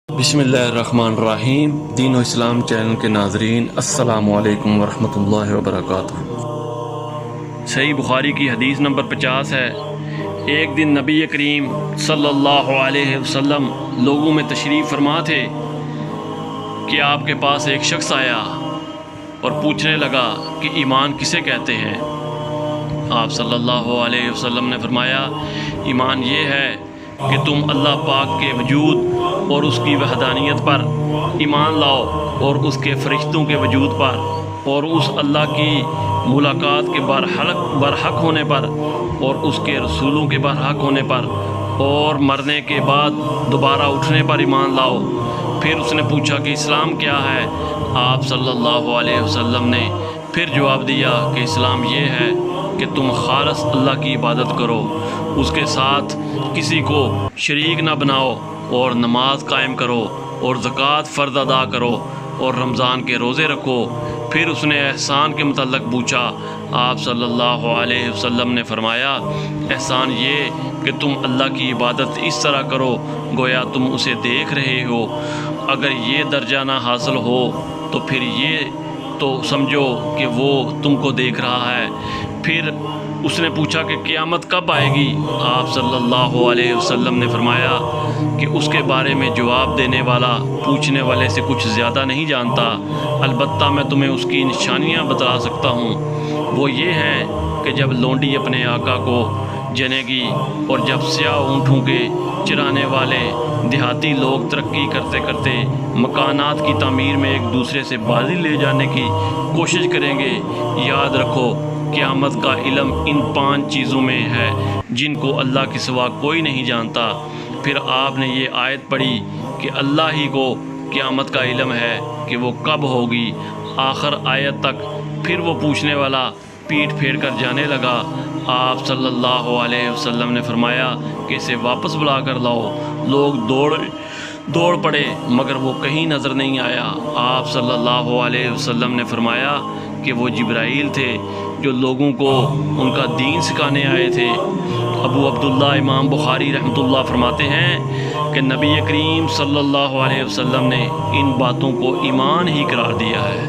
بسم اللہ الرحمن الرحیم۔ دین و اسلام چینل کے ناظرین، السلام علیکم ورحمۃ اللہ وبرکاتہ۔ صحیح بخاری کی حدیث نمبر 50 ہے، ایک دن نبی کریم صلی اللہ علیہ وسلم لوگوں میں تشریف فرما تھے کہ آپ کے پاس ایک شخص آیا اور پوچھنے لگا کہ ایمان کسے کہتے ہیں؟ آپ صلی اللہ علیہ وسلم نے فرمایا، ایمان یہ ہے کہ تم اللہ پاک کے وجود اور اس کی وحدانیت پر ایمان لاؤ، اور اس کے فرشتوں کے وجود پر، اور اس اللہ کی ملاقات کے برحق ہونے پر، اور اس کے رسولوں کے برحق ہونے پر، اور مرنے کے بعد دوبارہ اٹھنے پر ایمان لاؤ۔ پھر اس نے پوچھا کہ اسلام کیا ہے؟ آپ صلی اللہ علیہ وسلم نے پھر جواب دیا کہ اسلام یہ ہے کہ تم خالص اللہ کی عبادت کرو، اس کے ساتھ کسی کو شریک نہ بناؤ، اور نماز قائم کرو، اور زکوٰۃ فرض ادا کرو، اور رمضان کے روزے رکھو۔ پھر اس نے احسان کے متعلق پوچھا۔ آپ صلی اللہ علیہ وسلم نے فرمایا، احسان یہ کہ تم اللہ کی عبادت اس طرح کرو گویا تم اسے دیکھ رہے ہو۔ اگر یہ درجہ نہ حاصل ہو تو پھر یہ تو سمجھو کہ وہ تم کو دیکھ رہا ہے۔ پھر اس نے پوچھا کہ قیامت کب آئے گی؟ آپ صلی اللہ علیہ وسلم نے فرمایا کہ اس کے بارے میں جواب دینے والا پوچھنے والے سے کچھ زیادہ نہیں جانتا، البتہ میں تمہیں اس کی نشانیاں بتا سکتا ہوں۔ وہ یہ ہیں کہ جب لونڈی اپنے آقا کو جنے گی، اور جب سیاہ اونٹوں کے چرانے والے دیہاتی لوگ ترقی کرتے کرتے مکانات کی تعمیر میں ایک دوسرے سے بازی لے جانے کی کوشش کریں گے، یاد رکھو قیامت کا علم ان 5 چیزوں میں ہے جن کو اللہ کے سوا کوئی نہیں جانتا۔ پھر آپ نے یہ آیت پڑھی کہ اللہ ہی کو قیامت کا علم ہے کہ وہ کب ہوگی، آخر آیت تک۔ پھر وہ پوچھنے والا پیٹھ پھیر کر جانے لگا۔ آپ صلی اللہ علیہ وسلم نے فرمایا کہ اسے واپس بلا کر لاؤ۔ لوگ دوڑ پڑے مگر وہ کہیں نظر نہیں آیا۔ آپ صلی اللہ علیہ وسلم نے فرمایا کہ وہ جبرائیل تھے جو لوگوں کو ان کا دین سکھانے آئے تھے۔ ابو عبداللہ امام بخاری رحمۃ اللہ فرماتے ہیں کہ نبی کریم صلی اللہ علیہ وسلم نے ان باتوں کو ایمان ہی قرار دیا ہے۔